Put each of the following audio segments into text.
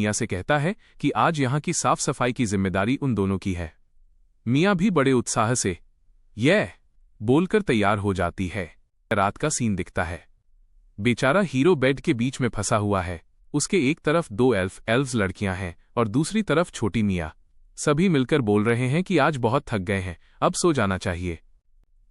मिया से कहता है कि आज यहाँ की साफ सफाई की जिम्मेदारी उन दोनों की है। मिया भी बड़े उत्साह से यह बोलकर तैयार हो जाती है। रात का सीन दिखता है। बेचारा हीरो बेड के बीच में फंसा हुआ है। उसके एक तरफ दो एल्व्स लड़कियां हैं और दूसरी तरफ छोटी मिया। सभी मिलकर बोल रहे हैं कि आज बहुत थक गए हैं, अब सो जाना चाहिए।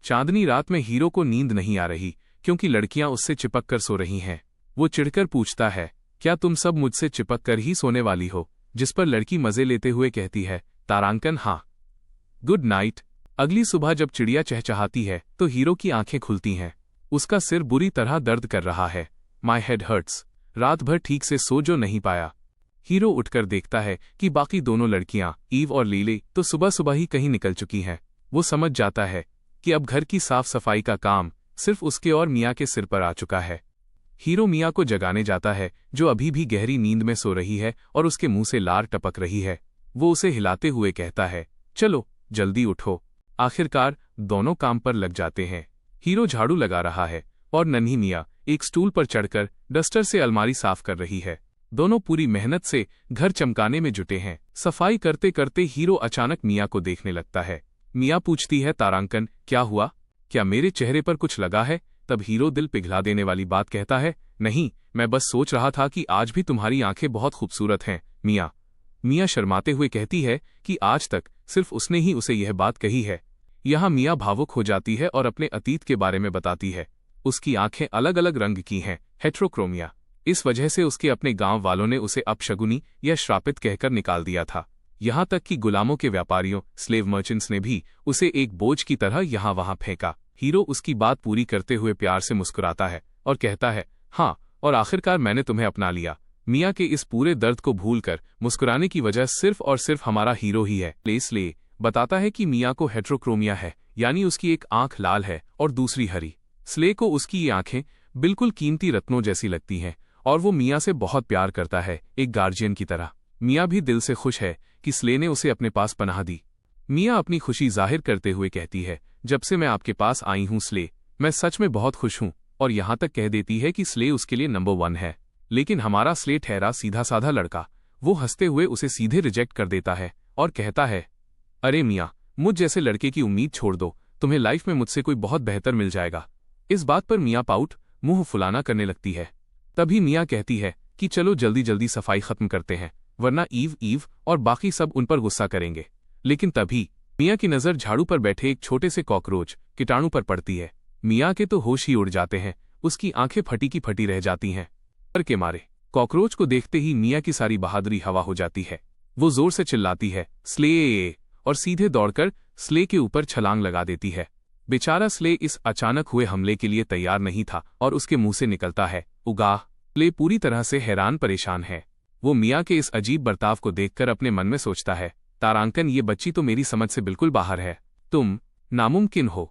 चांदनी रात में हीरो को नींद नहीं आ रही क्योंकि लड़कियां उससे चिपक कर सो रही हैं। वो चिढ़कर पूछता है, क्या तुम सब मुझसे चिपक कर ही सोने वाली हो? जिस पर लड़की मजे लेते हुए कहती है, तारांकन हाँ, गुड नाइट। अगली सुबह जब चिड़िया चहचहाती है तो हीरो की आंखें खुलती हैं। उसका सिर बुरी तरह दर्द कर रहा है। My head hurts. रात भर ठीक से सो जो नहीं पाया। हीरो उठकर देखता है कि बाकी दोनों लड़कियां ईव और लीली तो सुबह सुबह ही कहीं निकल चुकी हैं। वो समझ जाता है कि अब घर की साफ सफाई का काम सिर्फ उसके और मिया के सिर पर आ चुका है। हीरो मिया को जगाने जाता है जो अभी भी गहरी नींद में सो रही है और उसके मुंह से लार टपक रही है। वो उसे हिलाते हुए कहता है, चलो जल्दी उठो। आखिरकार दोनों काम पर लग जाते हैं। हीरो झाड़ू लगा रहा है और नन्ही मिया एक स्टूल पर चढ़कर डस्टर से अलमारी साफ कर रही है। दोनों पूरी मेहनत से घर चमकाने में जुटे हैं। सफाई करते करते हीरो अचानक मिया को देखने लगता है। मिया पूछती है, तारांकन क्या हुआ? क्या मेरे चेहरे पर कुछ लगा है? तब हीरो दिल पिघला देने वाली बात कहता है, नहीं, मैं बस सोच रहा था कि आज भी तुम्हारी आंखें बहुत खूबसूरत हैं मिया। मिया शर्माते हुए कहती है कि आज तक सिर्फ उसने ही उसे यह बात कही है। यहाँ मिया भावुक हो जाती है और अपने अतीत के बारे में बताती है। उसकी आंखें अलग अलग रंग की हैं, हेट्रोक्रोमिया। इस वजह से उसके अपने गांव वालों ने उसे अपशगुनी या श्रापित कहकर निकाल दिया था। यहाँ तक कि गुलामों के व्यापारियों, स्लेव मर्चेंट्स ने भी उसे एक बोझ की तरह यहाँ वहाँ फेंका। हीरो उसकी बात पूरी करते हुए प्यार से मुस्कुराता है और कहता है, हाँ, और आखिरकार मैंने तुम्हें अपना लिया। मिया के इस पूरे दर्द को भूलकर मुस्कुराने की वजह सिर्फ और सिर्फ हमारा हीरो ही है। इसलिए बताता है कि मिया को हेट्रोक्रोमिया है, यानी उसकी एक आंख लाल है और दूसरी हरी। स्ले को उसकी ये आंखें बिल्कुल कीमती रत्नों जैसी लगती हैं और वो मिया से बहुत प्यार करता है, एक गार्जियन की तरह। मिया भी दिल से खुश है कि स्ले ने उसे अपने पास पनाह दी। मिया अपनी खुशी जाहिर करते हुए कहती है, जब से मैं आपके पास आई हूँ स्ले, मैं सच में बहुत खुश हूँ। और यहाँ तक कह देती है कि स्ले उसके लिए नंबर 1 है। लेकिन हमारा स्ले ठहरा सीधा साधा लड़का। वो हंसते हुए उसे सीधे रिजेक्ट कर देता है और कहता है, अरे मिया, मुझ जैसे लड़के की उम्मीद छोड़ दो, तुम्हें लाइफ में मुझसे कोई बहुत बेहतर मिल जाएगा। इस बात पर मिया पाउट मुंह फुलाना करने लगती है। तभी मिया कहती है कि चलो जल्दी जल्दी सफाई खत्म करते हैं, वरना ईव और बाकी सब उन पर गुस्सा करेंगे। लेकिन तभी मिया की नज़र झाड़ू पर बैठे एक छोटे से कॉकरोच कीटाणु पर पड़ती है। मिया के तो होश ही उड़ जाते हैं। उसकी आंखें फटी की फटी रह जाती हैं। डर के मारे कॉकरोच को देखते ही मिया की सारी बहादुरी हवा हो जाती है। वो जोर से चिल्लाती है, स्ले, और सीधे दौड़कर स्ले के ऊपर छलांग लगा देती है। बेचारा स्ले इस अचानक हुए हमले के लिए तैयार नहीं था और उसके मुंह से निकलता है, उगाह। स्ले पूरी तरह से हैरान परेशान है। वो मिया के इस अजीब बर्ताव को देखकर अपने मन में सोचता है, तारांकन, ये बच्ची तो मेरी समझ से बिल्कुल बाहर है। तुम नामुमकिन हो।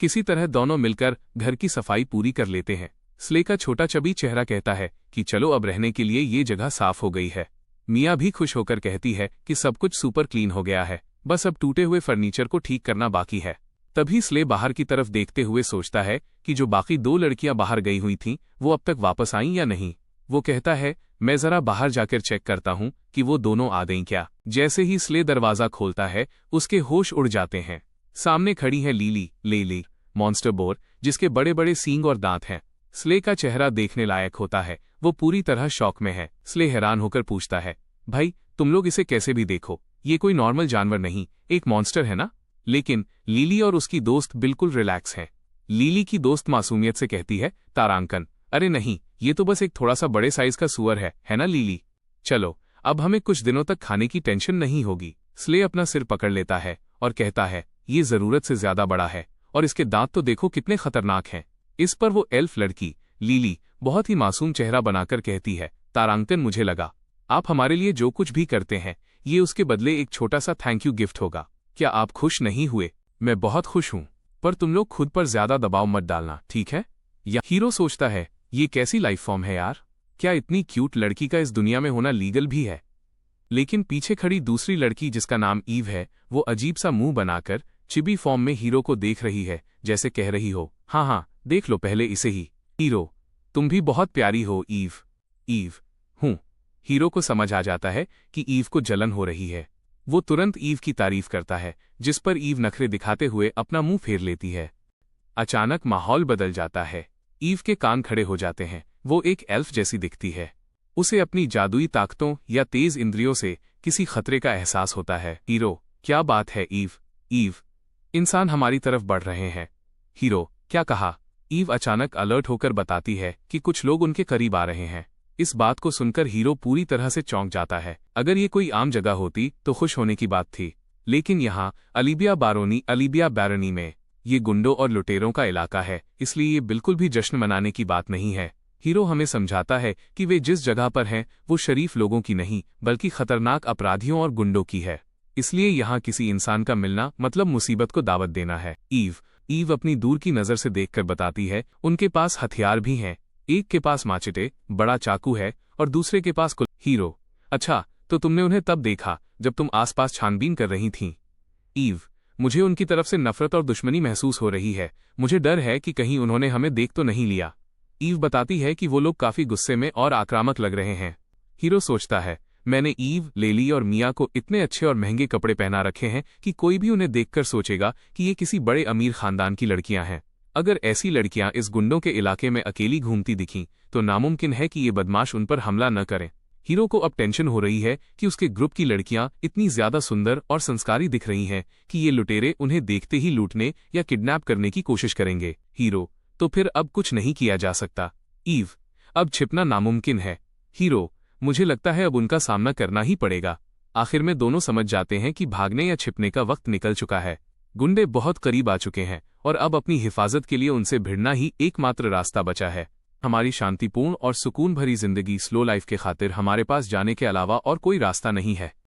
किसी तरह दोनों मिलकर घर की सफाई पूरी कर लेते हैं। स्ले का छोटा चबी चेहरा कहता है कि चलो अब रहने के लिए ये जगह साफ हो गई है। मिया भी खुश होकर कहती है कि सब कुछ सुपर क्लीन हो गया है, बस अब टूटे हुए फर्नीचर को ठीक करना बाकी है। तभी स्ले बाहर की तरफ देखते हुए सोचता है कि जो बाकी 2 लड़कियां बाहर गई हुई थीं, वो अब तक वापस आईं या नहीं। वो कहता है, मैं जरा बाहर जाकर चेक करता हूं कि वो दोनों आ गईं क्या। जैसे ही स्ले दरवाजा खोलता है, उसके होश उड़ जाते हैं। सामने खड़ी है लीली मॉन्स्टर बोर, जिसके बड़े बड़े सींग और दांत हैं। स्ले का चेहरा देखने लायक होता है। वो पूरी तरह शॉक में है। स्ले हैरान होकर पूछता है, भाई तुम लोग इसे कैसे भी देखो, ये कोई नॉर्मल जानवर नहीं, एक मॉन्स्टर है ना? लेकिन लीली और उसकी दोस्त बिल्कुल रिलैक्स हैं। लीली की दोस्त मासूमियत से कहती है, तारांकन, अरे नहीं, ये तो बस एक थोड़ा सा बड़े साइज का सुअर है ना लीली? चलो, अब हमें कुछ दिनों तक खाने की टेंशन नहीं होगी। स्ले अपना सिर पकड़ लेता है और कहता है, ये जरूरत से ज्यादा बड़ा है और इसके दांत तो देखो कितने खतरनाक हैं। इस पर वो एल्फ लड़की लीली बहुत ही मासूम चेहरा बनाकर कहती है, तारांकन, मुझे लगा आप हमारे लिए जो कुछ भी करते हैं, ये उसके बदले एक छोटा सा थैंक यू गिफ्ट होगा। क्या आप खुश नहीं हुए? मैं बहुत खुश हूं, पर तुम लोग खुद पर ज्यादा दबाव मत डालना, ठीक है? या हीरो सोचता है, ये कैसी लाइफ फॉर्म है यार? क्या इतनी क्यूट लड़की का इस दुनिया में होना लीगल भी है? लेकिन पीछे खड़ी दूसरी लड़की जिसका नाम ईव है, वो अजीब सा मुंह बनाकर चिबी फॉर्म में हीरो को देख रही है, जैसे कह रही हो, हाँ, देख लो पहले इसे ही। हीरो, तुम भी बहुत प्यारी हो ईव। हूँ, हीरो को समझ आ जाता है कि ईव को जलन हो रही है। वो तुरंत ईव की तारीफ करता है, जिस पर ईव नखरे दिखाते हुए अपना मुंह फेर लेती है। अचानक माहौल बदल जाता है। ईव के कान खड़े हो जाते हैं। वो एक एल्फ जैसी दिखती है। उसे अपनी जादुई ताकतों या तेज इंद्रियों से किसी खतरे का एहसास होता है। हीरो, क्या बात है ईव? ईव, इंसान हमारी तरफ बढ़ रहे हैं। हीरो, क्या कहा? ईव अचानक अलर्ट होकर बताती है कि कुछ लोग उनके करीब आ रहे हैं। इस बात को सुनकर हीरो पूरी तरह से चौंक जाता है। अगर ये कोई आम जगह होती तो खुश होने की बात थी, लेकिन यहाँ अलीबिया बैरोनी में ये गुंडों और लुटेरों का इलाका है, इसलिए ये बिल्कुल भी जश्न मनाने की बात नहीं है। हीरो हमें समझाता है कि वे जिस जगह पर हैं वो शरीफ लोगों की नहीं बल्कि खतरनाक अपराधियों और गुंडों की है। इसलिए यहाँ किसी इंसान का मिलना मतलब मुसीबत को दावत देना है। ईव अपनी दूर की नज़र से देखकर बताती है, उनके पास हथियार भी हैं। एक के पास माचिटे, बड़ा चाकू है और दूसरे के पास हीरो, अच्छा, तो तुमने उन्हें तब देखा जब तुम आसपास छानबीन कर रही थीं। ईव, मुझे उनकी तरफ से नफरत और दुश्मनी महसूस हो रही है। मुझे डर है कि कहीं उन्होंने हमें देख तो नहीं लिया। ईव बताती है कि वो लोग काफी गुस्से में और आक्रामक लग रहे हैं। हीरो सोचता है, मैंने ईव, लेली और मिया को इतने अच्छे और महंगे कपड़े पहना रखे हैं कि कोई भी उन्हें देखकर सोचेगा कि ये किसी बड़े अमीर खानदान की लड़कियां हैं। अगर ऐसी लड़कियां इस गुंडों के इलाके में अकेली घूमती दिखीं तो नामुमकिन है कि ये बदमाश उन पर हमला न करें। हीरो को अब टेंशन हो रही है कि उसके ग्रुप की लड़कियां इतनी ज्यादा सुंदर और संस्कारी दिख रही हैं कि ये लुटेरे उन्हें देखते ही लूटने या किडनैप करने की कोशिश करेंगे। हीरो, तो फिर अब कुछ नहीं किया जा सकता। ईव, अब छिपना नामुमकिन है। हीरो, मुझे लगता है अब उनका सामना करना ही पड़ेगा। आखिर में दोनों समझ जाते हैं कि भागने या छिपने का वक्त निकल चुका है। गुंडे बहुत करीब आ चुके हैं और अब अपनी हिफाजत के लिए उनसे भिड़ना ही एकमात्र रास्ता बचा है। हमारी शांतिपूर्ण और सुकून भरी जिंदगी स्लो लाइफ के खातिर हमारे पास जाने के अलावा और कोई रास्ता नहीं है।